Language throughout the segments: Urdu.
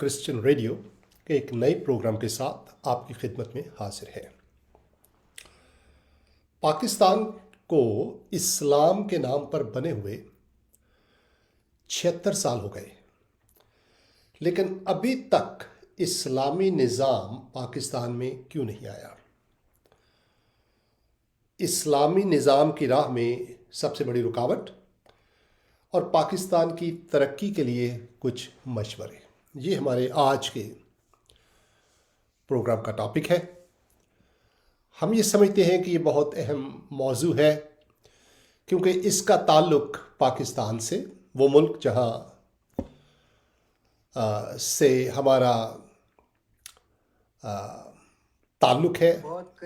کرسچن ریڈیو کے ایک نئے پروگرام کے ساتھ آپ کی خدمت میں حاضر ہے۔ پاکستان کو اسلام کے نام پر بنے ہوئے 76 سال ہو گئے، لیکن ابھی تک اسلامی نظام پاکستان میں کیوں نہیں آیا؟ اسلامی نظام کی راہ میں سب سے بڑی رکاوٹ اور پاکستان کی ترقی کے لیے کچھ مشورے، یہ ہمارے آج کے پروگرام کا ٹاپک ہے۔ ہم یہ سمجھتے ہیں کہ یہ بہت اہم موضوع ہے کیونکہ اس کا تعلق پاکستان سے، وہ ملک جہاں سے ہمارا تعلق ہے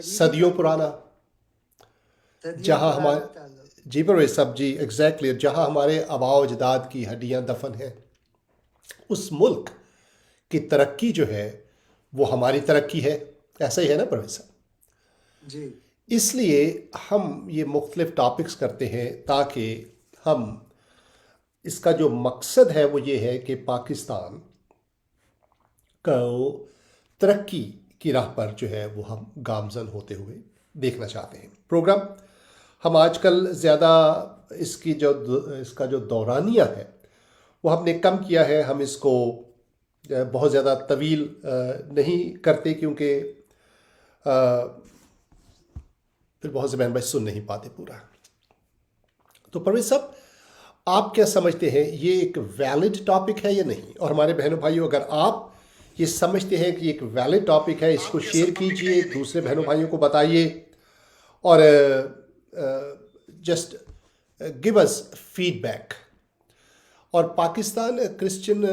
صدیوں پرانا، جہاں ہمارے جی پرویز صاحب جی ایگزیکٹلی جہاں ہمارے آباء و اجداد کی ہڈیاں دفن ہیں، اس ملک کی ترقی جو ہے وہ ہماری ترقی ہے، ایسا ہی ہے نا پرویز صاحب؟ جی اس لیے ہم یہ مختلف ٹاپکس کرتے ہیں تاکہ ہم اس کا جو مقصد ہے وہ یہ ہے کہ پاکستان کو ترقی کی راہ پر جو ہے وہ ہم گامزن ہوتے ہوئے دیکھنا چاہتے ہیں۔ پروگرام ہم آج کل زیادہ اس کا جو دورانیہ ہے وہ ہم نے کم کیا ہے، ہم اس کو بہت زیادہ طویل نہیں کرتے کیونکہ پھر بہت سے بہن بھائی سن نہیں پاتے پورا۔ تو پرویز صاحب، آپ کیا سمجھتے ہیں یہ ایک ویلڈ ٹاپک ہے یا نہیں؟ اور ہمارے بہنوں بھائیوں، اگر آپ یہ سمجھتے ہیں کہ یہ ایک ویلڈ ٹاپک ہے، اس کو شیئر کیجئے، دوسرے بہنوں بھائیوں کو بتائیے اور just give us feedback. اور پاکستان کرسچن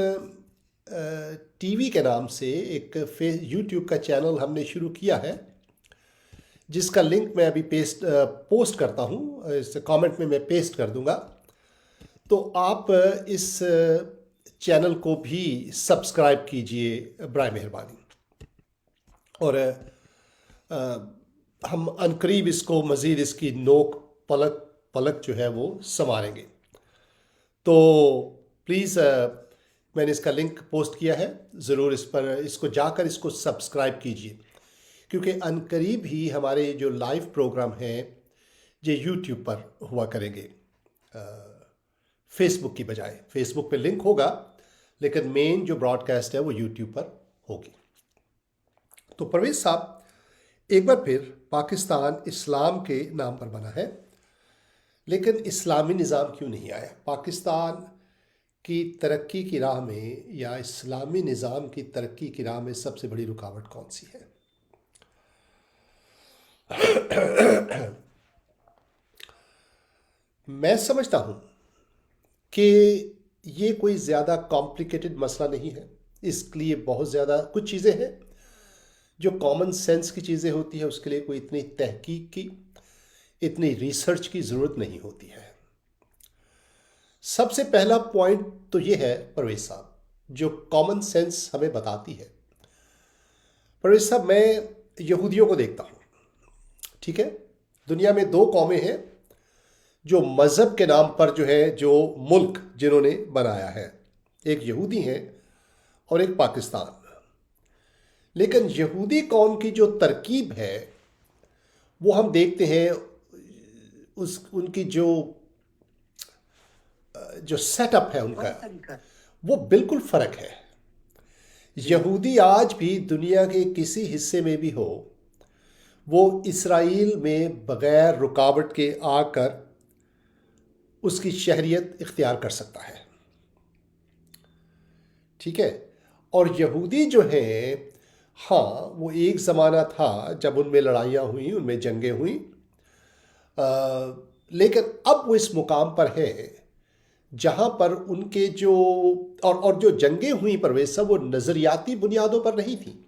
ٹی وی کے نام سے ایک یوٹیوب کا چینل ہم نے شروع کیا ہے، جس کا لنک میں ابھی پوسٹ کرتا ہوں، اس کامنٹ میں پیسٹ کر دوں گا، تو آپ اس چینل کو بھی سبسکرائب کیجئے برائے مہربانی، اور ہم عنقریب اس کو مزید اس کی نوک پلک جو ہے وہ سنواریں گے۔ تو پلیز میں نے اس کا لنک پوسٹ کیا ہے، ضرور اس کو جا کر اس کو سبسکرائب کیجئے، کیونکہ عنقریب ہی ہمارے جو لائیو پروگرام ہیں یہ یوٹیوب پر ہوا کریں گے، فیس بک کی بجائے۔ فیس بک پہ لنک ہوگا لیکن مین جو براڈ کاسٹ ہے وہ یوٹیوب پر ہوگی۔ تو پرویز صاحب، ایک بار پھر پاکستان اسلام کے نام پر بنا ہے، لیکن اسلامی نظام کیوں نہیں آیا؟ پاکستان کی ترقی کی راہ میں یا اسلامی نظام کی ترقی کی راہ میں سب سے بڑی رکاوٹ کون سی ہے؟ میں سمجھتا ہوں کہ یہ کوئی زیادہ کمپلیکیٹڈ مسئلہ نہیں ہے۔ اس کے لیے بہت زیادہ کچھ چیزیں ہیں جو کامن سینس کی چیزیں ہوتی ہیں، اس کے لیے کوئی اتنی تحقیق کی، اتنی ریسرچ کی ضرورت نہیں ہوتی ہے۔ سب سے پہلا پوائنٹ تو یہ ہے پرویز صاحب، جو کامن سینس ہمیں بتاتی ہے۔ پرویز صاحب، میں یہودیوں کو دیکھتا ہوں، ٹھیک ہے؟ دنیا میں دو قومیں ہیں جو مذہب کے نام پر جو ہے جو ملک جنہوں نے بنایا ہے، ایک یہودی ہیں اور ایک پاکستان۔ لیکن یہودی قوم کی جو ترکیب ہے وہ ہم دیکھتے ہیں، ان کی جو سیٹ اپ ہے ان کا، وہ بالکل فرق ہے۔ یہودی آج بھی دنیا کے کسی حصے میں بھی ہو، وہ اسرائیل میں بغیر رکاوٹ کے آ کر اس کی شہریت اختیار کر سکتا ہے، ٹھیک ہے؟ اور یہودی جو ہیں، ہاں وہ ایک زمانہ تھا جب ان میں لڑائیاں ہوئیں، ان میں جنگیں ہوئیں، لیکن اب وہ اس مقام پر ہے جہاں پر ان کے اور جو جنگیں ہوئیں پرویز صاحب، وہ نظریاتی بنیادوں پر نہیں تھیں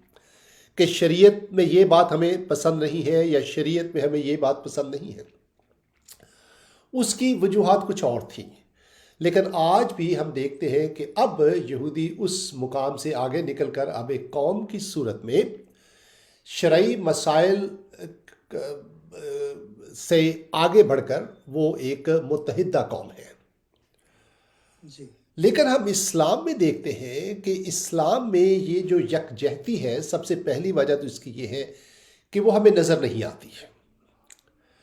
کہ شریعت میں یہ بات ہمیں پسند نہیں ہے یا شریعت میں ہمیں یہ بات پسند نہیں ہے، اس کی وجوہات کچھ اور تھیں۔ لیکن آج بھی ہم دیکھتے ہیں کہ اب یہودی اس مقام سے آگے نکل کر اب ایک قوم کی صورت میں شرعی مسائل سے آگے بڑھ کر وہ ایک متحدہ قوم ہے۔ جی لیکن ہم اسلام میں دیکھتے ہیں کہ اسلام میں یہ جو یکجہتی ہے، سب سے پہلی وجہ تو اس کی یہ ہے کہ وہ ہمیں نظر نہیں آتی ہے۔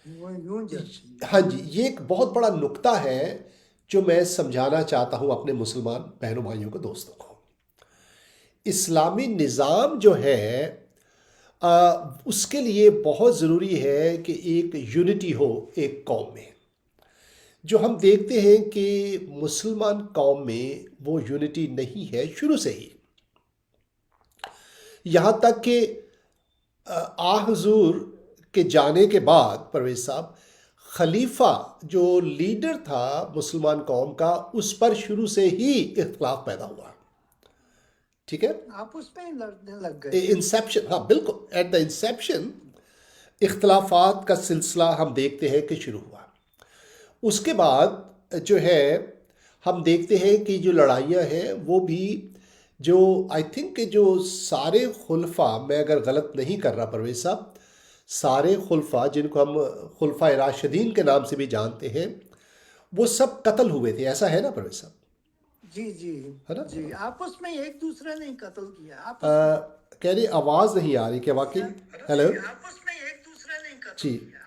وہ یوں جاتی ہے۔ ہاں جی، یہ ایک بہت بڑا نقطہ ہے جو میں سمجھانا چاہتا ہوں اپنے مسلمان بہنوں بھائیوں کو، دوستوں کو۔ اسلامی نظام جو ہے اس کے لیے بہت ضروری ہے کہ ایک یونٹی ہو ایک قوم میں۔ جو ہم دیکھتے ہیں کہ مسلمان قوم میں وہ یونٹی نہیں ہے شروع سے ہی، یہاں تک کہ حضور کے جانے کے بعد پرویز صاحب، خلیفہ جو لیڈر تھا مسلمان قوم کا، اس پر شروع سے ہی اختلاف پیدا ہوا۔ ٹھیک ہے، آپ اس میں لڑنے لگ گئے۔ انسیپشن، ہاں بالکل، ایٹ دا انسیپشن اختلافات کا سلسلہ ہم دیکھتے ہیں کہ شروع ہوا۔ اس کے بعد جو ہے ہم دیکھتے ہیں کہ جو لڑائیاں ہیں وہ بھی جو آئی تھنک کہ جو سارے خلفاء، میں اگر غلط نہیں کر رہا پرویز صاحب، سارے خلفاء جن کو ہم خلفاء راشدین کے نام سے بھی جانتے ہیں، وہ سب قتل ہوئے تھے، ایسا ہے نا پرویز صاحب؟ جی جی ہے نا؟ جی، آپس میں ایک دوسرے نے قتل کیا آپس میں۔ کہہ رہی آواز نہیں آ رہی کیا واقعی؟ ہیلو آپس میں ایک دوسرے نے قتل جی، کیا۔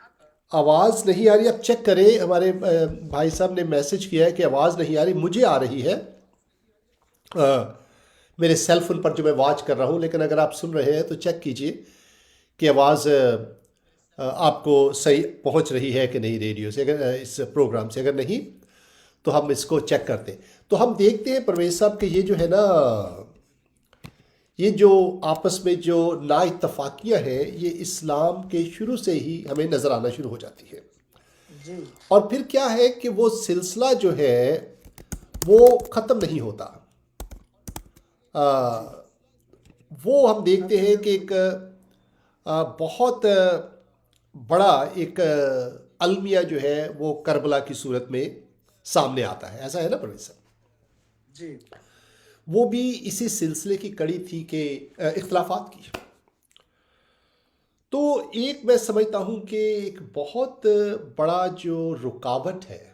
آواز نہیں آ رہی، آپ چیک کریں۔ ہمارے بھائی صاحب نے میسج کیا ہے کہ آواز نہیں آ رہی، مجھے آ رہی ہے میرے سیل فون پر جو میں واچ کر رہا ہوں، لیکن اگر آپ سن رہے ہیں تو چیک کیجئے کہ آواز آپ کو صحیح پہنچ رہی ہے کہ نہیں ریڈیو سے، اگر اس پروگرام سے، اگر نہیں تو ہم اس کو چیک کرتے ہیں۔ تو ہم دیکھتے ہیں پرویز صاحب کہ یہ جو ہے نا، یہ جو آپس میں جو نا اتفاقیاں ہیں، یہ اسلام کے شروع سے ہی ہمیں نظر آنا شروع ہو جاتی ہے۔ جی اور پھر کیا ہے کہ وہ سلسلہ جو ہے وہ ختم نہیں ہوتا۔ وہ ہم دیکھتے ہیں کہ ایک بہت بڑا ایک المیہ جو ہے وہ کربلا کی صورت میں سامنے آتا ہے، ایسا ہے نا پرویز صاحب؟ جی وہ بھی اسی سلسلے کی کڑی تھی کہ اختلافات کی۔ تو ایک میں سمجھتا ہوں کہ ایک بہت بڑا جو رکاوٹ ہے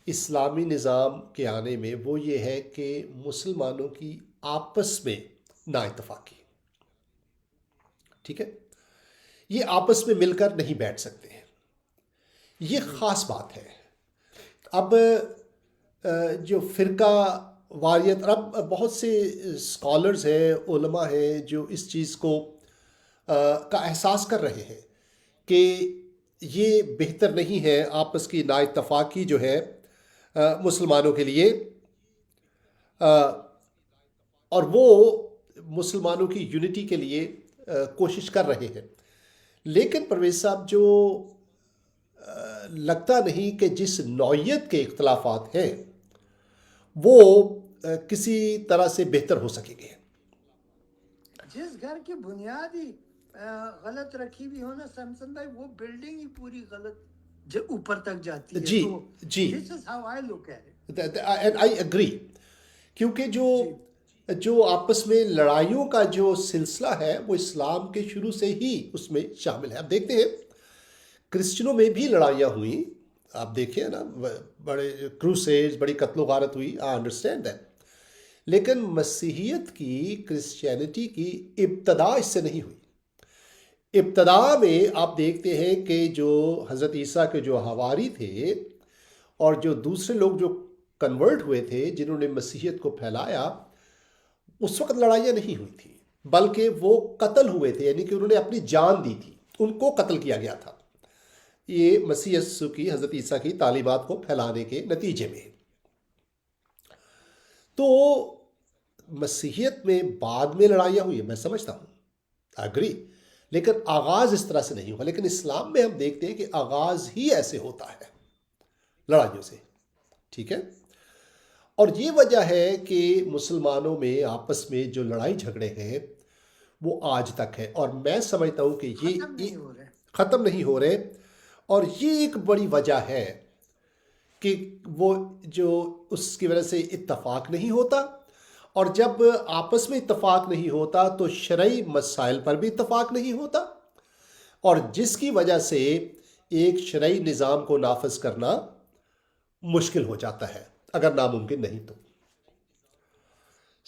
اسلامی نظام کے آنے میں، وہ یہ ہے کہ مسلمانوں کی آپس میں نا اتفاقی۔ ٹھیک ہے، یہ آپس میں مل کر نہیں بیٹھ سکتے ہیں، یہ خاص بات ہے۔ اب جو فرقہ واریت، اب بہت سے اسکالرز ہیں، علماء ہیں جو اس چیز کو کا احساس کر رہے ہیں کہ یہ بہتر نہیں ہے آپس کی نا اتفاقی جو ہے مسلمانوں کے لیے، اور وہ مسلمانوں کی یونٹی کے لیے کوشش کر رہے ہیں۔ لیکن پرویز صاحب، جو لگتا نہیں کہ جس نوعیت کے اختلافات ہیں وہ کسی طرح سے بہتر ہو سکیں گے۔ جس گھر کی بنیاد ہی غلط رکھی بھی ہو نا سمسن بھائی، وہ بلڈنگ ہی پوری غلط اوپر تک جاتی ہے۔ جی تو جی، this is how I look at it۔ And I agree, کیونکہ جی جو آپس میں لڑائیوں کا جو سلسلہ ہے وہ اسلام کے شروع سے ہی اس میں شامل ہے۔ اب دیکھتے ہیں کرسچنوں میں بھی لڑائیاں ہوئیں، آپ دیکھیں نا، بڑے کروسیڈز، بڑی قتل و غارت ہوئی، آئی انڈرسٹینڈ دیٹ، لیکن مسیحیت کی، کرسچینٹی کی ابتدا اس سے نہیں ہوئی۔ ابتدا میں آپ دیکھتے ہیں کہ جو حضرت عیسیٰ کے جو حواری تھے اور جو دوسرے لوگ جو کنورٹ ہوئے تھے، جنہوں نے مسیحیت کو پھیلایا، اس وقت لڑائیاں نہیں ہوئی تھیں، بلکہ وہ قتل ہوئے تھے، یعنی کہ انہوں نے اپنی جان دی تھی، ان کو قتل کیا گیا تھا، یہ مسیح یسوع کی، حضرت عیسیٰ کی تعلیمات کو پھیلانے کے نتیجے میں۔ تو مسیحیت میں بعد میں لڑائیاں ہوئی، میں سمجھتا ہوں، اگری، لیکن آغاز اس طرح سے نہیں ہوا۔ لیکن اسلام میں ہم دیکھتے ہیں کہ آغاز ہی ایسے ہوتا ہے، لڑائیوں سے۔ ٹھیک ہے، اور یہ وجہ ہے کہ مسلمانوں میں آپس میں جو لڑائی جھگڑے ہیں وہ آج تک ہے، اور میں سمجھتا ہوں کہ یہ ختم نہیں ہو رہے۔ ختم نہیں ہو رہے، اور یہ ایک بڑی وجہ ہے کہ وہ جو اس کی وجہ سے اتفاق نہیں ہوتا، اور جب آپس میں اتفاق نہیں ہوتا تو شرعی مسائل پر بھی اتفاق نہیں ہوتا، اور جس کی وجہ سے ایک شرعی نظام کو نافذ کرنا مشکل ہو جاتا ہے، اگر ناممکن نہیں تو۔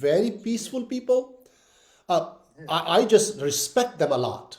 very peaceful people. I just respect them a lot,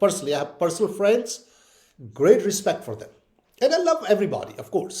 Personally, I have personal friends, great respect for them, and I love everybody, of course.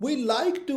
we like to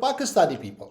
Pakistani people.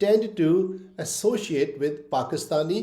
tend to associate with Pakistani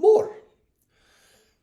more.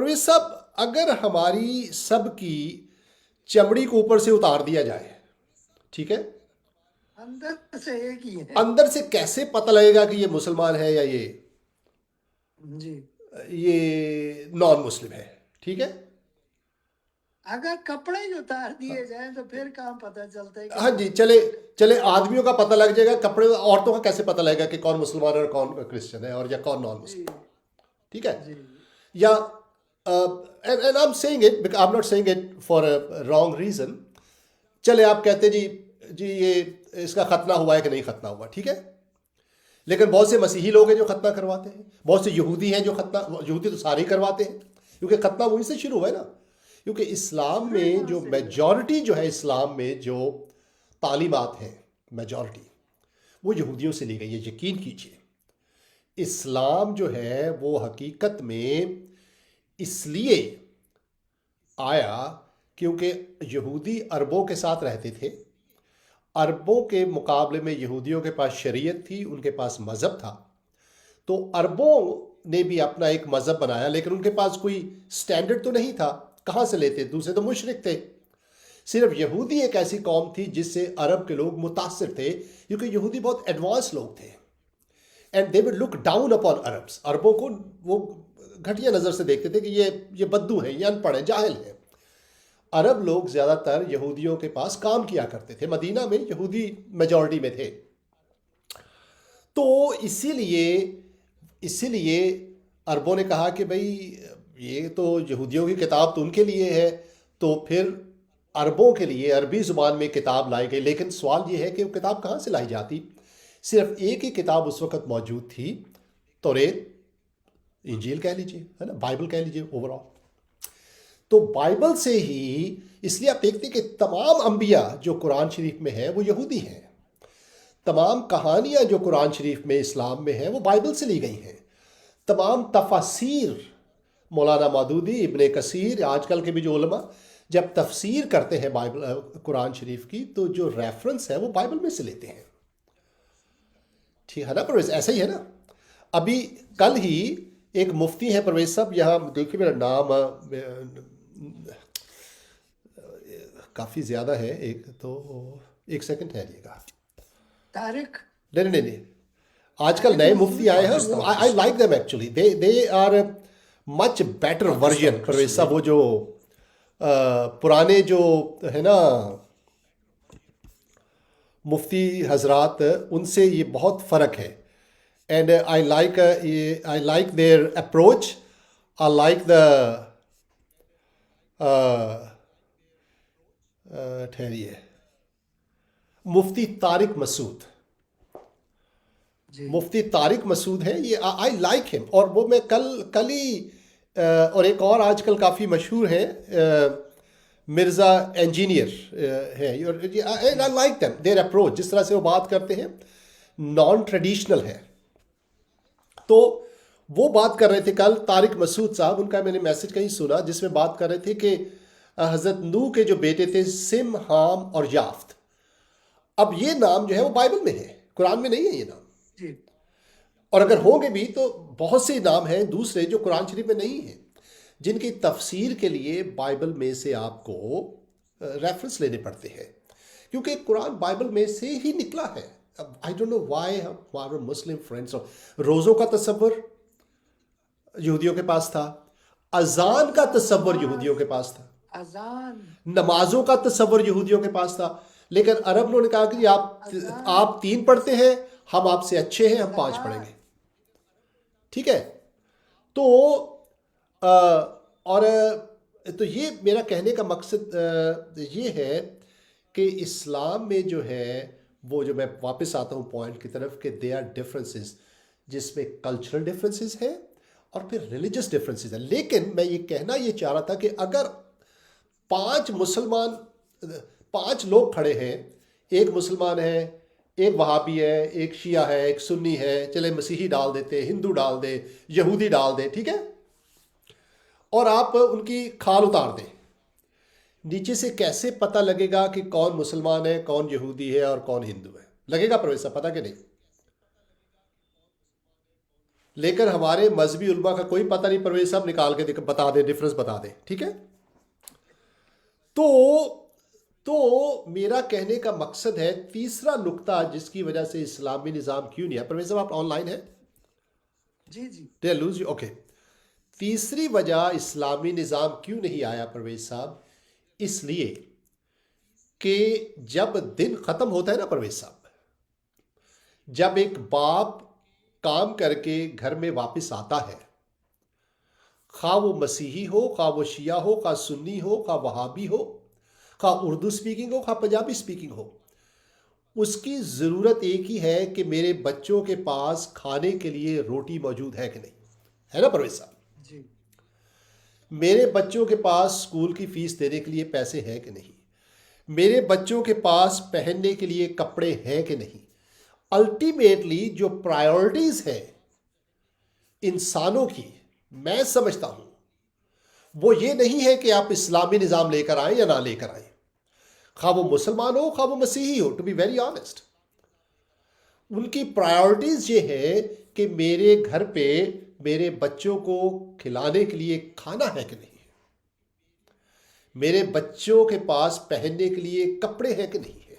Pervez صاحب اگر ہماری سب کی چمڑی کو اوپر سے اتار دیا جائے، ٹھیک ہے، اندر سے ایک ہی ہے. اندر سے کیسے پتہ لگے گا کہ یہ مسلمان ہے یا جی یہ نان مسلم ہے؟ ٹھیک ہے، اگر کپڑے ہی اتار دیے جائیں تو پھر کہاں پتہ چلتا ہے کہ ہاں جی، چلے آدمیوں کا پتہ لگ جائے گا، کپڑے عورتوں کا کیسے پتہ لگے گا کہ کون مسلمان ہے اور کون کرسچن ہے اور یا کون نان جی مسلم؟ ٹھیک ہے، جی یا and I'm saying it because I'm not saying it for a wrong reason. چلے آپ کہتے جی یہ اس کا ختنہ ہوا ہے کہ نہیں ختنہ ہوا، ٹھیک ہے، لیکن بہت سے مسیحی لوگ ہیں جو ختنہ کرواتے ہیں، بہت سے یہودی ہیں جو ختنہ، یہودی تو سارے ہی کرواتے ہیں، کیونکہ ختنہ وہیں سے شروع ہوا ہے نا. کیونکہ اسلام میں جو میجورٹی جو ہے، اسلام میں جو تعلیمات ہیں میجورٹی وہ یہودیوں سے لی گئی ہے. یقین کیجئے اسلام جو ہے وہ حقیقت میں اس لیے آیا کیونکہ یہودی عربوں کے ساتھ رہتے تھے، عربوں کے مقابلے میں یہودیوں کے پاس شریعت تھی، ان کے پاس مذہب تھا، تو عربوں نے بھی اپنا ایک مذہب بنایا، لیکن ان کے پاس کوئی سٹینڈرڈ تو نہیں تھا، کہاں سے لیتے؟ دوسرے تو مشرک تھے. صرف یہودی ایک ایسی قوم تھی جس سے عرب کے لوگ متاثر تھے، کیونکہ یہودی بہت ایڈوانس لوگ تھے. And they would look down upon Arabs, عربوں کو وہ گھٹیا نظر سے دیکھتے تھے کہ یہ بدو ہیں، یہ ان پڑھ ہیں، جاہل ہیں. عرب لوگ زیادہ تر یہودیوں کے پاس کام کیا کرتے تھے، مدینہ میں یہودی میجورٹی میں تھے، تو اسی لیے عربوں نے کہا کہ بھئی یہ تو یہودیوں کی کتاب تو ان کے لیے ہے، تو پھر عربوں کے لیے عربی زبان میں کتاب لائی گئی. لیکن سوال یہ ہے کہ وہ کتاب کہاں سے لائی جاتی؟ صرف ایک ہی کتاب اس وقت موجود تھی، توریت، انجیل کہہ لیجیے، ہے نا، بائبل کہہ لیجیے اوور آل. تو بائبل سے ہی، اس لیے آپ دیکھتے ہیں کہ تمام انبیاء جو قرآن شریف میں ہیں وہ یہودی ہیں، تمام کہانیاں جو قرآن شریف میں اسلام میں ہیں وہ بائبل سے لی گئی ہیں، تمام تفاسیر مولانا مودودی، ابن کثیر، آج کل کے بھی جو علماء جب تفسیر کرتے ہیں بائبل قرآن شریف کی تو جو ریفرنس ہے وہ بائبل میں سے لیتے ہیں. ٹھیک ہے نا پرویز؟ ایسا ہی ہے نا. ابھی کل ہی ایک مفتی ہے پرویز صاحب، یہاں دیکھیے میرا نام کافی زیادہ ہے، ایک سیکنڈ ٹھہریے گا. طارق نہیں، آج کل نئے مفتی آئے ہیں، I like them actually, they are much better version Parvez sahab. وہ جو پرانے جو ہے نا مفتی حضرات، ان سے یہ بہت فرق ہے. And I like their approach, I like the ٹھہریے مفتی طارق مسعود، جی مفتی طارق مسعود ہیں یہ، آئی لائک ہم. اور وہ میں کل ہی اور ایک اور آج کل کافی مشہور ہیں مرزا انجینئر ہیں، I like them, there approach, جس طرح سے وہ بات کرتے ہیں نان ٹریڈیشنل ہے. تو وہ بات کر رہے تھے کل طارق مسعود صاحب، ان کا میں نے میسج کہیں سنا جس میں بات کر رہے تھے کہ حضرت نوح کے جو بیٹے تھے سم، حام اور یافت، اب یہ نام جو ہے وہ بائبل میں ہے، قرآن میں نہیں ہے یہ نام. جی اور اگر ہوں گے بھی تو بہت سے نام ہیں دوسرے جو قرآن شریف میں نہیں ہیں، جن کی تفسیر کے لیے بائبل میں سے آپ کو ریفرنس لینے پڑتے ہیں، کیونکہ قرآن بائبل میں سے ہی نکلا ہے. آئی ڈونٹ نو وائی ہمارے مسلم فرینڈس، روزوں کا تصور یہودیوں کے پاس تھا، اذان کا تصور یہودیوں کے پاس تھا، اذان نمازوں کا تصور یہودیوں کے پاس تھا، لیکن عرب لوگوں نے کہا کہ آپ 3 پڑھتے ہیں، ہم آپ سے اچھے ہیں، ہم 5 پڑھیں گے. ٹھیک ہے، تو اور تو یہ میرا کہنے کا مقصد یہ ہے کہ اسلام میں جو ہے وہ، جو میں واپس آتا ہوں پوائنٹ کی طرف، کہ دے آر ڈفرینسز، جس میں کلچرل ڈفرینسز ہیں اور پھر ریلیجس ڈفرینسز ہیں. لیکن میں یہ کہنا یہ چاہ رہا تھا کہ اگر 5 لوگ کھڑے ہیں، ایک مسلمان ہے، ایک وہابی ہے، ایک شیعہ ہے، ایک سنی ہے، چلے مسیحی ڈال دیتے، ہندو ڈال دے، یہودی ڈال دے، ٹھیک ہے، اور آپ ان کی کھال اتار دیں، نیچے سے کیسے پتہ لگے گا کہ کون مسلمان ہے، کون یہودی ہے اور کون ہندو ہے؟ لگے گا پروفیسر پتہ کہ نہیں؟ لیکن ہمارے مذہبی علماء کا کوئی پتہ نہیں، پرویز صاحب نکال کے بتا دیں، ڈفرنس بتا دیں، ٹھیک ہے؟ تو میرا کہنے کا مقصد ہے تیسرا نقطہ جس کی وجہ سے اسلامی نظام کیوں نہیں ہے. پرویز صاحب آپ آن لائن ہیں؟ جی جی ڈے لوز یو اوکے. تیسری وجہ اسلامی نظام کیوں نہیں آیا پرویز صاحب، اس لیے کہ جب دن ختم ہوتا ہے نا پرویز صاحب، جب ایک باپ کام کر کے گھر میں واپس آتا ہے، خواہ وہ مسیحی ہو، خواہ وہ شیعہ ہو، خواہ سنی ہو، خواہ وہابی ہو، خواہ اردو سپیکنگ ہو، خواہ پنجابی سپیکنگ ہو، اس کی ضرورت ایک ہی ہے کہ میرے بچوں کے پاس کھانے کے لیے روٹی موجود ہے کہ نہیں، ہے نا پرویز صاحب؟ جی میرے بچوں کے پاس اسکول کی فیس دینے کے لیے پیسے ہیں کہ نہیں، میرے بچوں کے پاس پہننے کے لیے کپڑے ہیں کہ نہیں. الٹیمیٹلی جو پرائیورٹیز ہیں انسانوں کی، میں سمجھتا ہوں وہ یہ نہیں ہے کہ آپ اسلامی نظام لے کر آئیں یا نہ لے کر آئیں، خواہ وہ مسلمان ہو خواہ وہ مسیحی ہو. ٹو بی ویری آنیسٹ، ان کی پرائیورٹیز یہ ہے کہ میرے گھر پہ میرے بچوں کو کھلانے کے لیے کھانا ہے کہ نہیں، میرے بچوں کے پاس پہننے کے لیے کپڑے ہیں کہ نہیں ہے.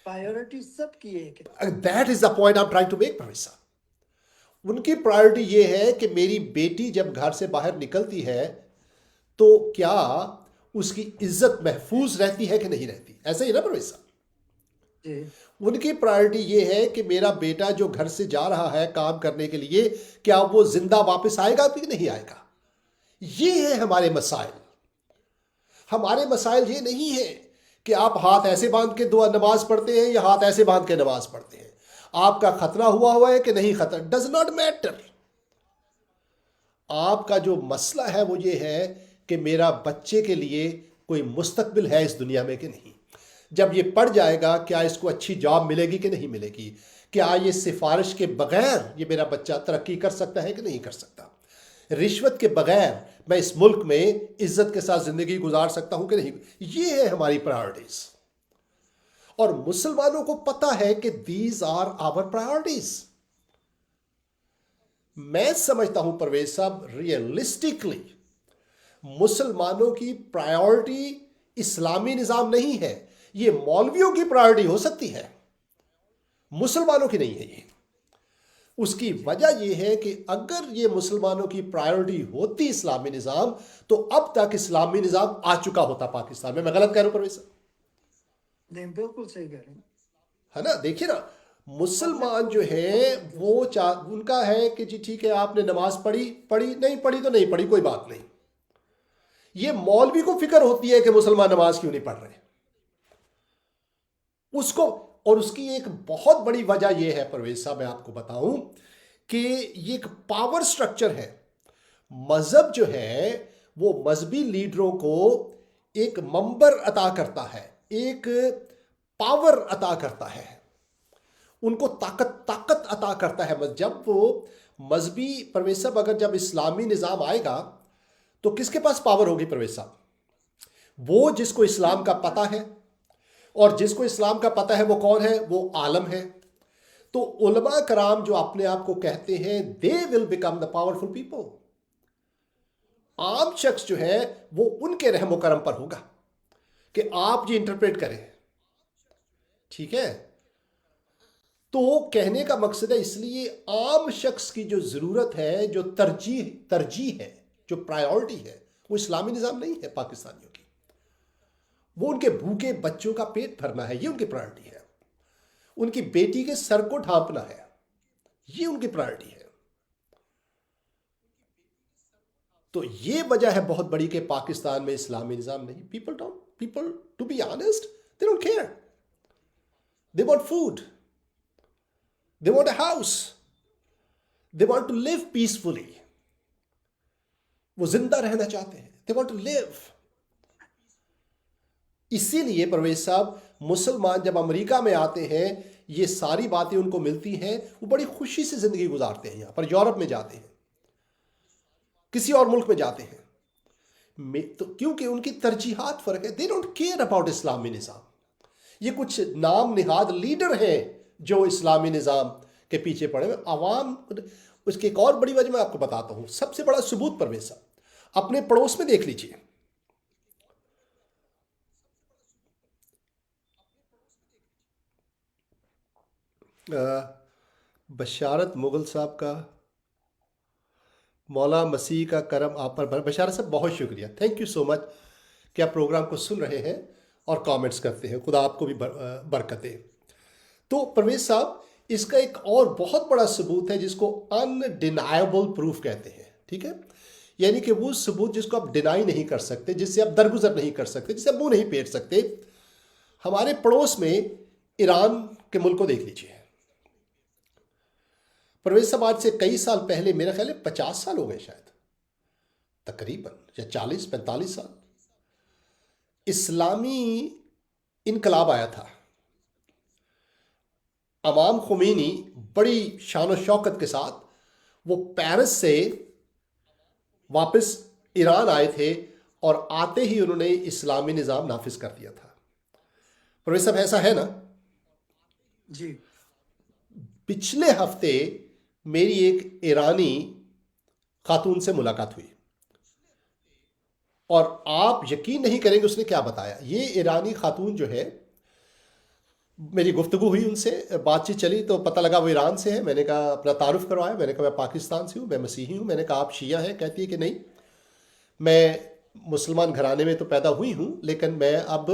پرائیورٹی سب کی ایک ہے. That is the point I am trying to make Parvez sahab. ان کی پرائیورٹی یہ ہے کہ میری بیٹی جب گھر سے باہر نکلتی ہے تو کیا اس کی عزت محفوظ رہتی ہے کہ نہیں رہتی، ایسا ہی نا پرویز صاحب؟ جی ان کی پرائیورٹی یہ ہے کہ میرا بیٹا جو گھر سے جا رہا ہے کام کرنے کے لیے، کیا وہ زندہ واپس آئے گا کہ نہیں آئے گا. یہ ہے ہمارے مسائل. ہمارے مسائل یہ نہیں ہے کہ آپ ہاتھ ایسے باندھ کے دعا نماز پڑھتے ہیں یا ہاتھ ایسے باندھ کے نماز پڑھتے ہیں، آپ کا ختنہ ہوا ہے کہ نہیں ختنہ، ڈز ناٹ میٹر. آپ کا جو مسئلہ ہے وہ یہ ہے کہ میرا بچے کے لیے کوئی مستقبل ہے اس دنیا میں کہ نہیں. جب یہ پڑھ جائے گا کیا اس کو اچھی جاب ملے گی کہ نہیں ملے گی، کیا یہ سفارش کے بغیر یہ میرا بچہ ترقی کر سکتا ہے کہ نہیں کر سکتا، رشوت کے بغیر میں اس ملک میں عزت کے ساتھ زندگی گزار سکتا ہوں کہ نہیں. یہ ہے ہماری پرائیورٹیز، اور مسلمانوں کو پتا ہے کہ دیز آر آور پرائیورٹیز. میں سمجھتا ہوں پرویز صاحب ریئلسٹکلی مسلمانوں کی پرائیورٹی اسلامی نظام نہیں ہے. یہ مولویوں کی پرائیورٹی ہو سکتی ہے، مسلمانوں کی نہیں ہے. یہ اس کی وجہ یہ ہے کہ اگر یہ مسلمانوں کی پرائیورٹی ہوتی اسلامی نظام تو اب تک اسلامی نظام آ چکا ہوتا پاکستان میں. میں غلط کہہ رہا ہوں پرویز صاحب؟ نہیں بالکل صحیح کہہ رہے ہیں. ہے نا؟ دیکھیے نا، مسلمان جو ہے وہ ان کا ہے کہ جی ٹھیک ہے آپ نے نماز پڑھی نہیں پڑھی تو نہیں پڑھی، کوئی بات نہیں. یہ مولوی کو فکر ہوتی ہے کہ مسلمان نماز کیوں نہیں پڑھ رہے اس کو. اور اس کی ایک بہت بڑی وجہ یہ ہے پرویز صاحب، میں آپ کو بتاؤں کہ یہ ایک پاور سٹرکچر ہے. مذہب جو ہے وہ مذہبی لیڈروں کو ایک منبر عطا کرتا ہے، ایک پاور عطا کرتا ہے، ان کو طاقت عطا کرتا ہے. جب وہ مذہبی پرویز صاحب اگر جب اسلامی نظام آئے گا تو کس کے پاس پاور ہوگی پرویز صاحب؟ وہ جس کو اسلام کا پتہ ہے، اور جس کو اسلام کا پتہ ہے وہ کون ہے؟ وہ عالم ہے. تو علماء کرام جو اپنے آپ کو کہتے ہیں they will become the powerful people. عام شخص جو ہے وہ ان کے رحم و کرم پر ہوگا کہ آپ یہ انٹرپریٹ کریں. ٹھیک ہے؟ تو کہنے کا مقصد ہے اس لیے عام شخص کی جو ضرورت ہے، جو ترجیح ہے، جو پرائیورٹی ہے، وہ اسلامی نظام نہیں ہے پاکستانیوں کی. وہ ان کے بھوکے بچوں کا پیٹ بھرنا ہے، یہ ان کی پرائیورٹی ہے. ان کی بیٹی کے سر کو ڈھانپنا ہے، یہ ان کی پرائیورٹی ہے. تو یہ وجہ ہے بہت بڑی کہ پاکستان میں اسلامی نظام نہیں. People to be honest they don't care. They want food. They want a house. They want to live peacefully. وہ زندہ رہنا چاہتے ہیں. They want to live. اسی لیے پرویز صاحب مسلمان جب امریکہ میں آتے ہیں یہ ساری باتیں ان کو ملتی ہیں، وہ بڑی خوشی سے زندگی گزارتے ہیں. یہاں پر یورپ میں جاتے ہیں، کسی اور ملک میں جاتے ہیں تو کیونکہ ان کی ترجیحات فرق ہے. They don't care about اسلامی نظام. یہ کچھ نام نہاد لیڈر ہیں جو اسلامی نظام کے پیچھے پڑے ہوئے. عوام اس کی ایک اور بڑی وجہ میں آپ کو بتاتا ہوں. سب سے بڑا ثبوت پرویز صاحب اپنے پڑوس میں دیکھ لیجئے. بشارت مغل صاحب کا مولا مسیح کا کرم آپ پر بشارت صاحب بہت شکریہ. تھینک یو سو مچ کہ آپ پروگرام کو سن رہے ہیں اور کامنٹس کرتے ہیں. خدا آپ کو بھی برکت دے. تو پرویز صاحب اس کا ایک اور بہت بڑا ثبوت ہے جس کو انڈینائبل پروف کہتے ہیں. ٹھیک ہے، یعنی کہ وہ ثبوت جس کو آپ ڈینائی نہیں کر سکتے، جس سے آپ درگزر نہیں کر سکتے، جس سے آپ منہ نہیں پھیر سکتے. ہمارے پڑوس میں ایران کے ملک کو دیکھ لیجیے. پرویز صاحب آج سے کئی سال پہلے، میرا خیال ہے 50 سال ہو گئے شاید تقریباً، یا 40-45 سال، اسلامی انقلاب آیا تھا. امام خمینی بڑی شان و شوکت کے ساتھ وہ پیرس سے واپس ایران آئے تھے اور آتے ہی انہوں نے اسلامی نظام نافذ کر دیا تھا. پروفیسر صاحب ایسا ہے نا؟ جی پچھلے ہفتے میری ایک ایرانی خاتون سے ملاقات ہوئی اور آپ یقین نہیں کریں گے اس نے کیا بتایا. یہ ایرانی خاتون جو ہے، میری گفتگو ہوئی ان سے، بات چیت چلی تو پتہ لگا وہ ایران سے ہے. میں نے کہا اپنا تعارف کروایا. میں نے کہا میں پاکستان سے ہوں، میں مسیحی ہوں. میں نے کہا آپ شیعہ ہیں؟ کہتی ہے کہ نہیں، میں مسلمان گھرانے میں تو پیدا ہوئی ہوں لیکن میں اب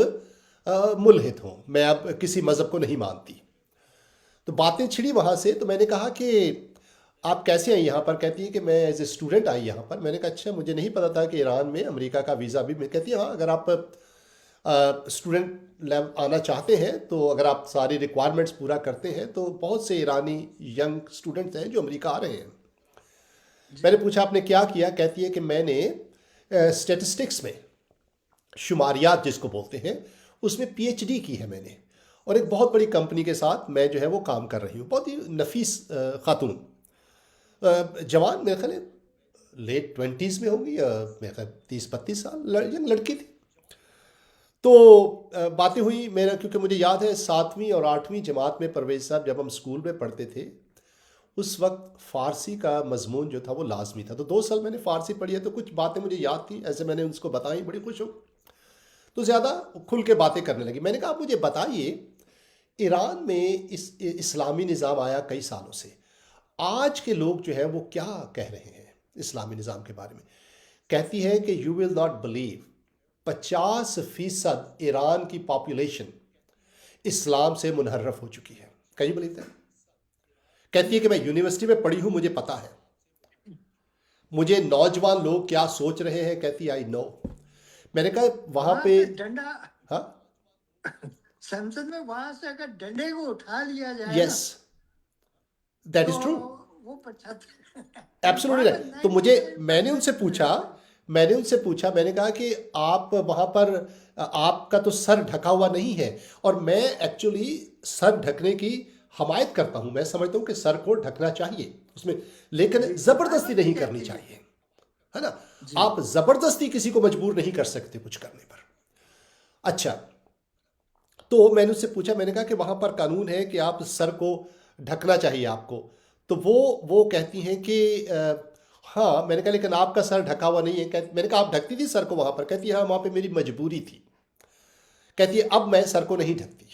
ملحد ہوں، میں اب کسی مذہب کو نہیں مانتی. تو باتیں چھڑی وہاں سے. تو میں نے کہا کہ آپ کیسے آئی یہاں پر؟ کہتی ہے کہ میں ایز اے اسٹوڈنٹ آئی یہاں پر. میں نے کہا اچھا، مجھے نہیں پتا تھا کہ ایران میں امریکہ کا ویزا بھی. میں کہتی ہے ہاں، اگر آپ اسٹوڈنٹ آنا چاہتے ہیں تو اگر آپ ساری ریکوائرمنٹس پورا کرتے ہیں تو بہت سے ایرانی ینگ اسٹوڈنٹس ہیں جو امریکہ آ رہے ہیں. میں نے پوچھا آپ نے کیا کیا؟ کہتی ہے کہ میں نے اسٹیٹسٹکس میں، شماریات جس کو بولتے ہیں، اس میں پی ایچ ڈی کی ہے میں نے، اور ایک بہت بڑی کمپنی کے ساتھ میں جو ہے وہ کام کر رہی ہوں. بہت ہی نفیس خاتون، جوان، میرے خیال ہے لیٹ 20s میں ہوگی، یا میرے خیال 30-32 سال ینگ لڑکی تھی. تو باتیں ہوئی. میرا کیونکہ مجھے یاد ہے 7ویں اور 8ویں جماعت میں پرویز صاحب جب ہم اسکول میں پڑھتے تھے اس وقت فارسی کا مضمون جو تھا وہ لازمی تھا. تو 2 سال میں نے فارسی پڑھی ہے تو کچھ باتیں مجھے یاد تھیں، ایسے میں نے اس کو بتائیں، بڑی خوش ہو تو زیادہ کھل کے باتیں کرنے لگی. میں نے کہا آپ مجھے بتائیے، ایران میں اسلامی نظام آیا کئی سالوں سے، آج کے لوگ جو ہے وہ کیا کہہ رہے ہیں اسلامی نظام کے بارے میں؟ کہتی ہے کہ you will not believe 50% Iran کی پاپولیشن اسلام سے منحرف ہو چکی ہے. کہیں بلیو دیٹ؟ کہتی ہے کہ میں یونیورسٹی میں پڑھی ہوں، مجھے پتا ہے مجھے نوجوان لوگ کیا سوچ رہے ہیں. کہتی آئی نو. میں نے کہا وہاں وہاں پہ سے ڈنڈا، ہاں سنسد میں وہاں سے اگر ڈنڈے کو اٹھا لیا جائے نا یس دیٹ تو از ٹرو، وہ 50 ایبسولوٹلی. تو مجھے میں نے ان سے پوچھا، میں نے کہا کہ آپ وہاں پر آپ کا تو سر ڈھکا ہوا نہیں ہے، اور میں ایکچولی سر ڈھکنے کی حمایت کرتا ہوں. میں سمجھتا ہوں کہ سر کو ڈھکنا چاہیے اس میں، لیکن زبردستی نہیں کرنی چاہیے، ہے نا؟ آپ زبردستی کسی کو مجبور نہیں کر سکتے کچھ کرنے پر. اچھا، تو میں نے اس سے پوچھا، میں نے کہا کہ وہاں پر قانون ہے کہ آپ سر کو ڈھکنا چاہیے آپ کو. تو وہ کہتی ہیں کہ ہاں. میں نے کہا لیکن آپ کا سر ڈھکا ہوا نہیں ہے. میں نے کہا آپ ڈھکتی تھی سر کو وہاں پر؟ کہتی ہے ہاں، وہاں پہ میری مجبوری تھی. کہتی ہے اب میں سر کو نہیں ڈھکتی.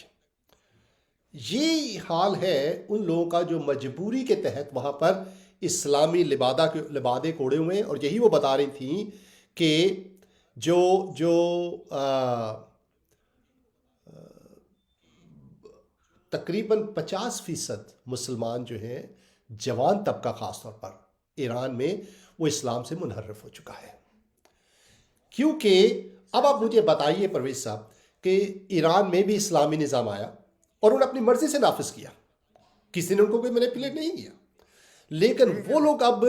یہ حال ہے ان لوگوں کا جو مجبوری کے تحت وہاں پر اسلامی لبادے کوڑے ہوئے ہیں. اور یہی وہ بتا رہی تھیں کہ جو تقریباً 50% مسلمان جو ہیں، جوان طبقہ خاص طور پر ایران میں، وہ اسلام سے منحرف ہو چکا ہے. کیونکہ اب آپ مجھے بتائیے پرویز صاحب کہ ایران میں بھی اسلامی نظام آیا اور انہوں نے اپنی مرضی سے نافذ کیا، کسی نے ان کو کوئی مینیپولیٹ نہیں کیا، لیکن وہ لوگ اب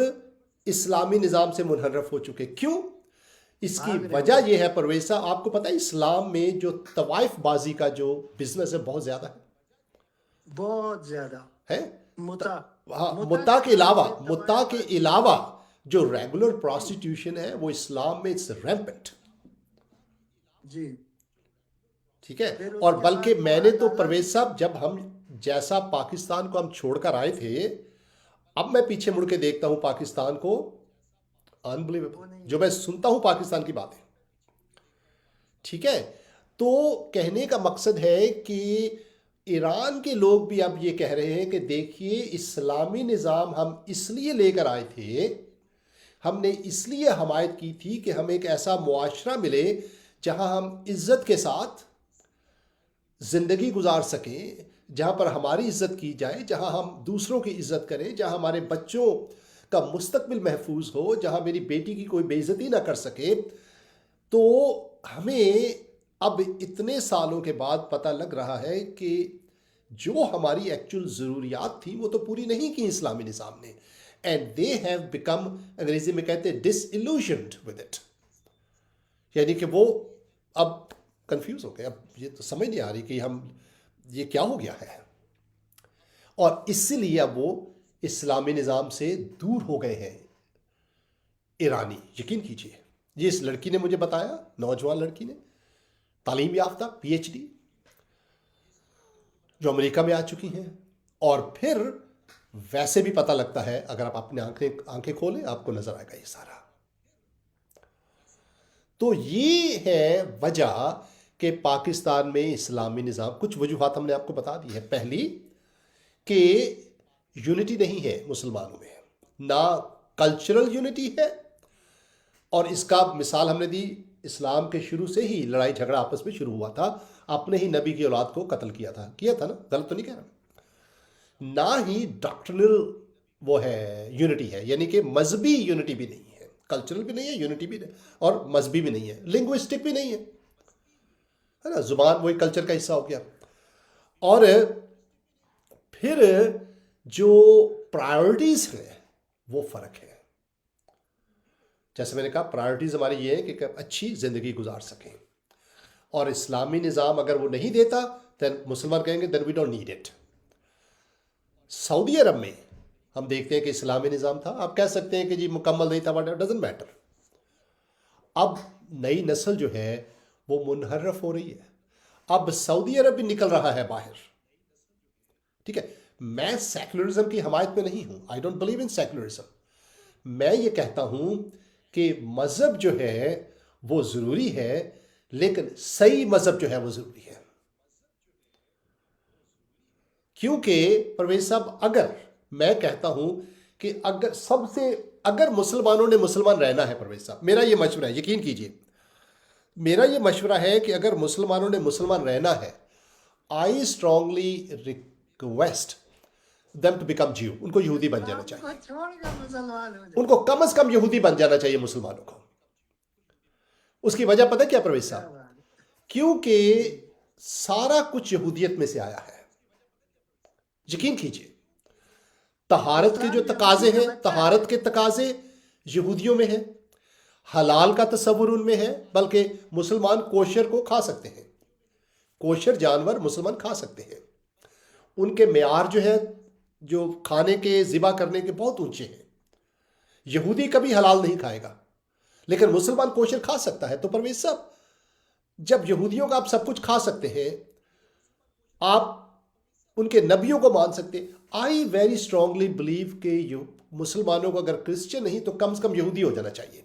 اسلامی نظام سے منحرف ہو چکے. کیوں؟ اس کی وجہ یہ ہے پرویز صاحب، آپ کو پتہ ہے اسلام میں جو طوائف بازی کا جو بزنس ہے بہت زیادہ ہے. بہت زیادہ ہے متا متا کے علاوہ جو ریگولر پروسٹیٹیوشن ہے وہ اسلام میں اٹس ریمپنٹ. جی ٹھیک ہے. اور بلکہ میں نے تو پرویز صاحب جب ہم جیسا پاکستان کو ہم چھوڑ کر آئے تھے، اب میں پیچھے مڑ کے دیکھتا ہوں پاکستان کو، انبلیویبل، جو میں سنتا ہوں پاکستان کی باتیں، ٹھیک ہے. تو کہنے کا مقصد ہے کہ ایران کے لوگ بھی اب یہ کہہ رہے ہیں کہ دیکھیے اسلامی نظام ہم اس لیے لے کر آئے تھے، ہم نے اس لیے حمایت کی تھی کہ ہم ایک ایسا معاشرہ ملے جہاں ہم عزت کے ساتھ زندگی گزار سکیں، جہاں پر ہماری عزت کی جائے، جہاں ہم دوسروں کی عزت کریں، جہاں ہمارے بچوں کا مستقبل محفوظ ہو، جہاں میری بیٹی کی کوئی بے عزتی نہ کر سکے. تو ہمیں اب اتنے سالوں کے بعد پتہ لگ رہا ہے کہ جو ہماری ایکچول ضروریات تھیں وہ تو پوری نہیں کی اسلامی نظام نے. اینڈ دے ہیو بیکم، انگریزی میں کہتے ہیں ڈس ایلوژنڈ ود اٹ، یعنی کہ وہ اب کنفیوز ہو گئے، اب یہ تو سمجھ نہیں آ رہی کہ ہم یہ کیا ہو گیا ہے، اور اس لیے اب وہ اسلامی نظام سے دور ہو گئے ہیں ایرانی. یقین کیجیے، یہ اس لڑکی نے مجھے بتایا، نوجوان لڑکی نے، تعلیم یافتہ PhD، جو امریکہ میں آ چکی ہیں. اور پھر ویسے بھی پتہ لگتا ہے، اگر آپ اپنے آنکھیں کھولیں آپ کو نظر آئے گا یہ سارا. تو یہ ہے وجہ کہ پاکستان میں اسلامی نظام، کچھ وجوہات ہم نے آپ کو بتا دی ہے. پہلی کہ یونٹی نہیں ہے مسلمانوں میں، نہ کلچرل یونٹی ہے، اور اس کا مثال ہم نے دی، اسلام کے شروع سے ہی لڑائی جھگڑا آپس میں شروع ہوا تھا، اپنے ہی نبی کی اولاد کو قتل کیا تھا نا، غلط تو نہیں کہہ رہا. نہ ہی ڈاکٹرنل وہ ہے یونٹی ہے، یعنی کہ مذہبی یونٹی بھی نہیں ہے، کلچرل بھی نہیں ہے، یونٹی بھی نہیں، اور مذہبی بھی نہیں ہے، لنگوسٹک بھی نہیں ہے نا، زبان وہی کلچر کا حصہ ہو گیا. اور پھر جو پرائورٹیز ہیں وہ فرق ہے. جیسے میں نے کہا پرائورٹیز ہماری یہ ہے کہ اچھی زندگی گزار سکیں، اور اسلامی نظام اگر وہ نہیں دیتا تو مسلمان کہیں گے then we don't need it. سعودی عرب میں ہم دیکھتے ہیں کہ اسلامی نظام تھا، آپ کہہ سکتے ہیں کہ جی مکمل نہیں تھا، whatever doesn't matter. اب نئی نسل جو ہے وہ منحرف ہو رہی ہے، اب سعودی عرب بھی نکل رہا ہے باہر، ٹھیک ہے. میں سیکولرزم کی حمایت میں نہیں ہوں، I don't believe in secularism. میں یہ کہتا ہوں کہ مذہب جو ہے وہ ضروری ہے، لیکن صحیح مذہب جو ہے وہ ضروری ہے. کیونکہ پرویز صاحب، اگر میں کہتا ہوں کہ اگر مسلمانوں نے مسلمان رہنا ہے، پرویز صاحب میرا یہ مشورہ ہے، یقین کیجئے میرا یہ مشورہ ہے کہ اگر مسلمانوں نے مسلمان رہنا ہے، I strongly request them to become Jew. ان کو یہودی بن جانا چاہیے، چھوڑ کر مسلمان ہو جائے. ان کو کم از کم یہودی بن جانا چاہیے مسلمانوں کو. اس کی وجہ پتہ کیا پرویز صاحب؟ کیونکہ سارا کچھ یہودیت میں سے آیا ہے. یقین کیجئے، طہارت کے جو تقاضے ہیں، طہارت کے تقاضے یہودیوں میں ہیں، حلال کا تصور ان میں ہے، بلکہ مسلمان کوشر کو کھا سکتے ہیں، کوشر جانور مسلمان کھا سکتے ہیں. ان کے معیار جو ہے جو کھانے کے ذبح کرنے کے بہت اونچے ہیں. یہودی کبھی حلال نہیں کھائے گا، لیکن مسلمان کوشر کھا سکتا ہے. تو پرویز صاحب، جب یہودیوں کا آپ سب کچھ کھا سکتے ہیں، آپ ان کے نبیوں کو مان سکتے، آئی ویری اسٹرانگلی بلیو کہ مسلمانوں کو اگر کرسچن نہیں تو کم سے کم یہودی ہو جانا چاہیے.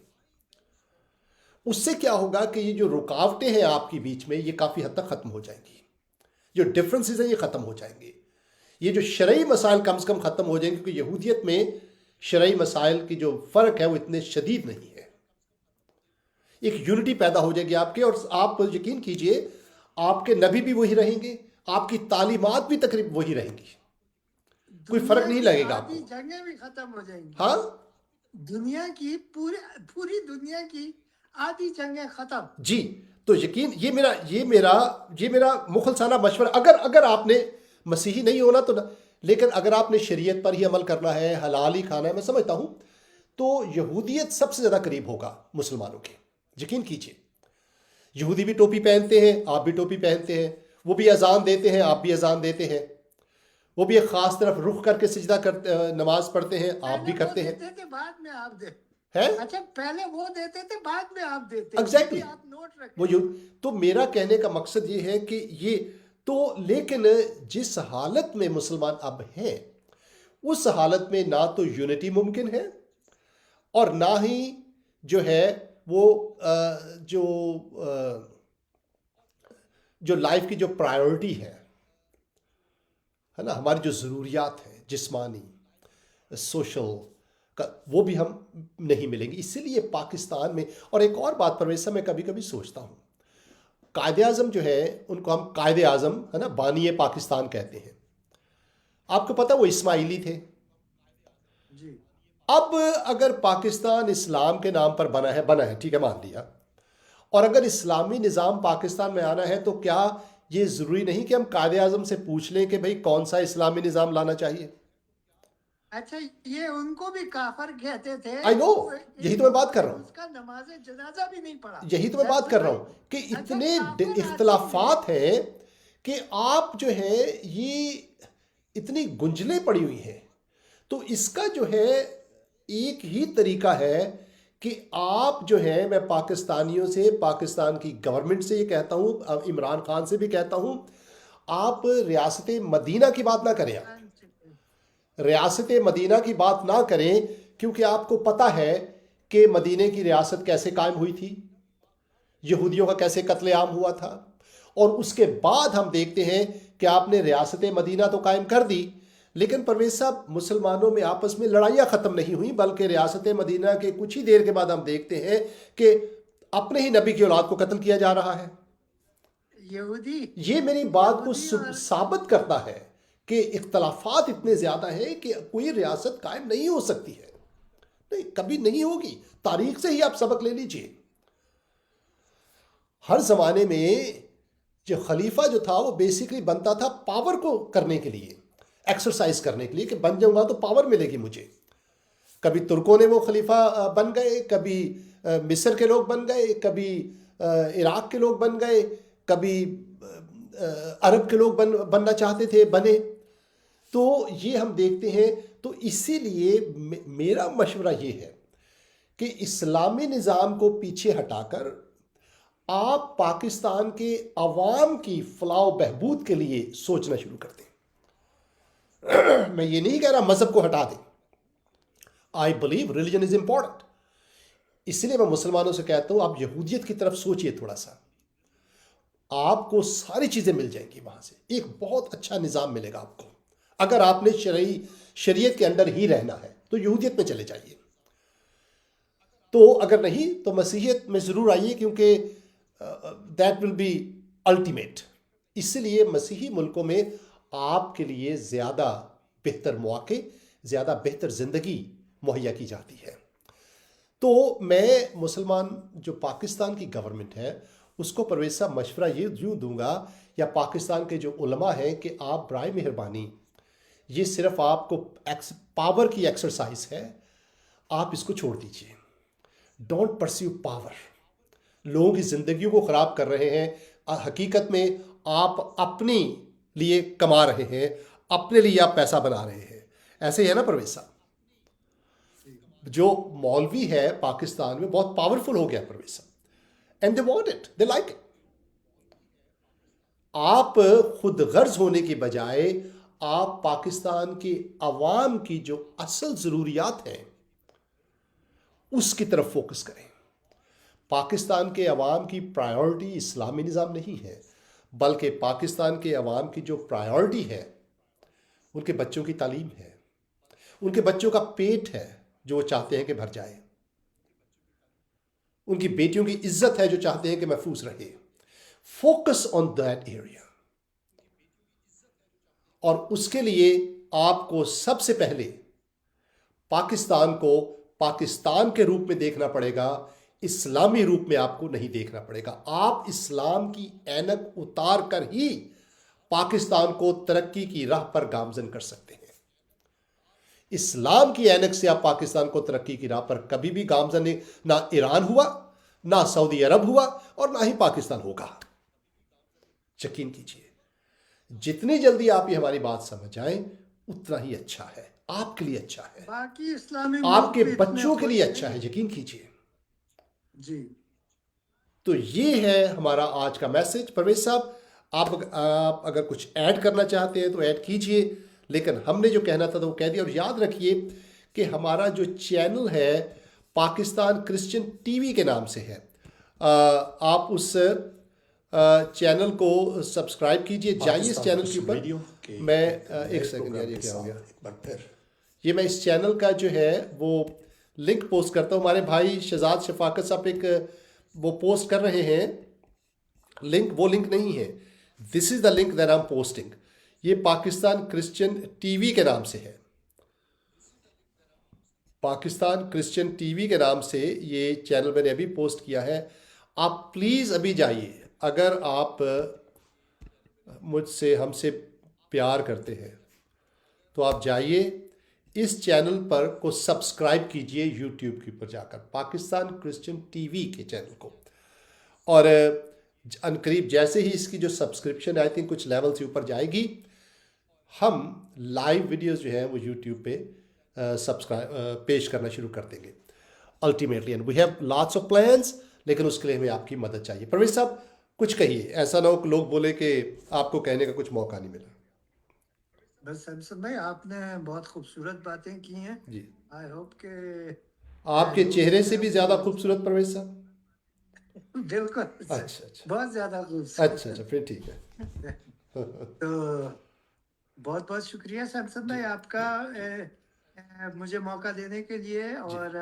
اس سے کیا ہوگا کہ یہ جو رکاوٹیں ہیں آپ کے بیچ میں، یہ کافی حد تک ختم ہو جائیں گی. جو ڈفرنسز ہیں یہ ختم ہو جائیں گے. یہ جو شرعی مسائل کم سے کم ختم ہو جائیں گے، کیونکہ یہودیت میں شرعی مسائل کی جو فرق ہے وہ اتنے شدید نہیں ہے. ایک یونٹی پیدا ہو جائے گی آپ کے، اور آپ یقین کیجئے آپ کے نبی بھی وہی رہیں گے، آپ کی تعلیمات بھی تقریباً وہی رہیں گی، کوئی فرق نہیں لگے گا آپ کو. جنگیں بھی ختم ہو جائیں گی. ہاں، دنیا کی پوری دنیا کی آدھی جنگیں ختم. جی. تو یقین یہ میرا مخلصانہ مشورہ، اگر آپ نے مسیحی نہیں ہونا تو لیکن اگر آپ نے شریعت پر ہی عمل کرنا ہے، حلال ہی کھانا ہے، میں سمجھتا ہوں تو یہودیت سب سے زیادہ قریب ہوگا مسلمانوں کے. یقین کیجئے، یہودی بھی ٹوپی پہنتے ہیں، آپ بھی ٹوپی پہنتے ہیں، وہ بھی اذان دیتے ہیں، آپ بھی اذان دیتے ہیں، وہ بھی ایک خاص طرف رخ کر کے سجدہ نماز پڑھتے ہیں، آپ بھی کرتے ہیں. بعد میں آپ دیتے ہے اچھا، پہلے وہ دیتے تھے، بعد میں آپ دیتے. ایگزیکٹلی. آپ نوٹ رکھیں. وہ تو میرا کہنے کا مقصد یہ ہے کہ یہ تو، لیکن جس حالت میں مسلمان اب ہیں اس حالت میں نہ تو یونٹی ممکن ہے اور نہ ہی جو ہے وہ جو لائف کی جو پرائیورٹی ہے نا، ہماری جو ضروریات ہیں جسمانی سوشل کا، وہ بھی ہم نہیں ملیں گے. اسی لیے پاکستان میں، اور ایک اور بات پرویز صاحب میں کبھی کبھی سوچتا ہوں، قائد اعظم جو ہے ان کو ہم قائد اعظم ہے نا بانی پاکستان کہتے ہیں. آپ کو پتہ وہ اسماعیلی تھے. جی اب اگر پاکستان اسلام کے نام پر بنا ہے ٹھیک ہے، مان لیا، اور اگر اسلامی نظام پاکستان میں آنا ہے تو کیا یہ ضروری نہیں کہ ہم قائد اعظم سے پوچھ لیں کہ بھئی کون سا اسلامی نظام لانا چاہیے؟ اچھا، یہ ان کو بھی کافر کہتے تھے. آئی نو، یہی تو میں بات کر رہا ہوں، اس کا نماز جنازہ بھی نہیں پڑھا. یہی تو میں بات کر رہا ہوں کہ اچھا، اتنے کافر اختلافات ہیں کہ آپ جو ہے یہ اتنی گنجلیں پڑی ہوئی ہیں. تو اس کا جو ہے ایک ہی طریقہ ہے کہ آپ جو ہے، میں پاکستانیوں سے، پاکستان کی گورنمنٹ سے یہ کہتا ہوں، عمران خان سے بھی کہتا ہوں، آپ ریاست مدینہ کی بات نہ کریں. آپ ریاست مدینہ کی بات نہ کریں، کیونکہ آپ کو پتہ ہے کہ مدینہ کی ریاست کیسے قائم ہوئی تھی، یہودیوں کا کیسے قتل عام ہوا تھا. اور اس کے بعد ہم دیکھتے ہیں کہ آپ نے ریاست مدینہ تو قائم کر دی، لیکن پرویز صاحب مسلمانوں میں آپس میں لڑائیاں ختم نہیں ہوئیں، بلکہ ریاست مدینہ کے کچھ ہی دیر کے بعد ہم دیکھتے ہیں کہ اپنے ہی نبی کی اولاد کو قتل کیا جا رہا ہے. یہودی. یہ میری بات کو ثابت کرتا ہے کہ اختلافات اتنے زیادہ ہیں کہ کوئی ریاست قائم نہیں ہو سکتی ہے، نہیں کبھی نہیں ہوگی. تاریخ سے ہی آپ سبق لے لیجئے. ہر زمانے میں جو خلیفہ جو تھا وہ بیسیکلی بنتا تھا پاور کو کرنے کے لیے، ایکسرسائز کرنے کے لیے، کہ بن جاؤں گا تو پاور ملے گی مجھے. کبھی ترکوں نے وہ خلیفہ بن گئے، کبھی مصر کے لوگ بن گئے، کبھی عراق کے لوگ بن گئے، کبھی عرب کے لوگ بننا چاہتے تھے، بنے. تو یہ ہم دیکھتے ہیں. تو اسی لیے میرا مشورہ یہ ہے کہ اسلامی نظام کو پیچھے ہٹا کر آپ پاکستان کے عوام کی فلاح و بہبود کے لیے سوچنا شروع کر دیں. میں یہ نہیں کہہ رہا مذہب کو ہٹا دیں. I believe religion is important. اس لیے میں مسلمانوں سے کہتا ہوں آپ یہودیت کی طرف سوچئے تھوڑا سا، آپ کو ساری چیزیں مل جائیں گی وہاں سے. ایک بہت اچھا نظام ملے گا آپ کو. اگر آپ نے شریعت کے انڈر ہی رہنا ہے تو یہودیت میں چلے جائیے. تو اگر نہیں تو مسیحیت میں ضرور آئیے، کیونکہ دیٹ ول بی الٹیمیٹ. اس لیے مسیحی ملکوں میں آپ کے لیے زیادہ بہتر مواقع، زیادہ بہتر زندگی مہیا کی جاتی ہے. تو میں مسلمان جو پاکستان کی گورنمنٹ ہے اس کو پرویز صاحب مشورہ یہ یوں دوں گا، یا پاکستان کے جو علماء ہیں، کہ آپ برائے مہربانی، یہ صرف آپ کو پاور کی ایکسرسائز ہے، آپ اس کو چھوڑ دیجئے. Don't perceive power. لوگوں کی زندگیوں کو خراب کر رہے ہیں. حقیقت میں آپ اپنی لیے کما رہے ہیں، اپنے لیے آپ پیسہ بنا رہے ہیں. ایسے ہی ہے نا پرویز صاحب؟ جو مولوی ہے پاکستان میں بہت پاورفل ہو گیا پرویز صاحب، and they want it, they like it. آپ خود غرض ہونے کی بجائے آپ پاکستان کے عوام کی جو اصل ضروریات ہیں اس کی طرف فوکس کریں. پاکستان کے عوام کی پرائیورٹی اسلامی نظام نہیں ہے، بلکہ پاکستان کے عوام کی جو پرائیورٹی ہے ان کے بچوں کی تعلیم ہے، ان کے بچوں کا پیٹ ہے جو وہ چاہتے ہیں کہ بھر جائے، ان کی بیٹیوں کی عزت ہے جو چاہتے ہیں کہ محفوظ رہے. Focus on that area. اور اس کے لیے آپ کو سب سے پہلے پاکستان کو پاکستان کے روپ میں دیکھنا پڑے گا، اسلامی روپ میں آپ کو نہیں دیکھنا پڑے گا. آپ اسلام کی اینک اتار کر ہی پاکستان کو ترقی کی راہ پر گامزن کر سکتے ہیں. اسلام کی اینک سے آپ پاکستان کو ترقی کی راہ پر کبھی بھی گامزن نہیں. نہ ایران ہوا، نہ سعودی عرب ہوا، اور نہ ہی پاکستان ہوگا. یقین کیجیے، جتنی جلدی آپ یہ ہماری بات سمجھ جائیں اتنا ہی اچھا ہے، آپ کے لیے اچھا ہے، باقی اسلامی آپ کے ملک بھی بچوں کے لیے اتنے اچھا ہے. یقین کیجیے. جی تو یہ ہے ہمارا آج کا میسج. پرویز صاحب، آپ اگر کچھ ایڈ کرنا چاہتے ہیں تو ایڈ کیجئے. لیکن ہم نے جو کہنا تھا تو وہ کہہ دیا. اور یاد رکھیے کہ ہمارا جو چینل ہے پاکستان کرسچن ٹی وی کے نام سے ہے. آپ اس چینل کو سبسکرائب کیجئے, جائیے اس چینل کے اوپر. میں ایک سیکنڈ یار, یہ کیا ہو گیا, ایک بار پھر یہ میں اس چینل کا جو ہے وہ لنک پوسٹ کرتا ہوں. ہمارے بھائی شہزاد شفاقت صاحب ایک وہ پوسٹ کر رہے ہیں لنک, وہ لنک نہیں ہے, this is the link that I am posting. یہ پاکستان کرسچن ٹی وی کے نام سے ہے, پاکستان کرسچن ٹی وی کے نام سے یہ چینل میں نے ابھی پوسٹ کیا ہے. آپ پلیز ابھی جائیے, اگر آپ مجھ سے ہم سے پیار کرتے ہیں تو آپ جائیے اس چینل پر کو سبسکرائب کیجئے یوٹیوب کے اوپر جا کر, پاکستان کرسچن ٹی وی کے چینل کو. اور عنقریب جیسے ہی اس کی جو سبسکرپشن آئی تھنک کچھ لیول سے اوپر جائے گی, ہم لائیو ویڈیوز جو ہیں وہ یوٹیوب پہ سبسکرائب پیش کرنا شروع کر دیں گے ultimately. And we have lots of plans, لیکن اس کے لیے ہمیں آپ کی مدد چاہیے. پرویز صاحب کچھ کہیے, ایسا نہ ہو کہ لوگ بولے کہ آپ کو کہنے کا کچھ موقع نہیں ملا. بس سمسن بھائی آپ نے بہت خوبصورت باتیں کی ہیں. جی, آئی ہوپ کہ آپ کے چہرے سے بھی زیادہ خوبصورت پرویز صاحب. بالکل اچھا اچھا بہت زیادہ خوبصورت. اچھا اچھا, پھر ٹھیک ہے. تو بہت بہت شکریہ سمسن بھائی آپ کا مجھے موقع دینے کے لیے. اور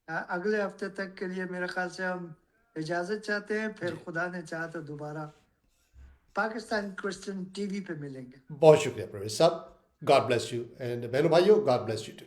اگلے ہفتے تک کے لیے میرے خیال سے ہم اجازت چاہتے ہیں, پھر خدا نے چاہا تو دوبارہ پاکستان کرسچن ٹی وی پہ ملیں گے. بہت شکریہ پرویز صاحب, گاڈ بلیس یو, اینڈ بہنوں بھائیوں گاڈ بلیس یو ٹو.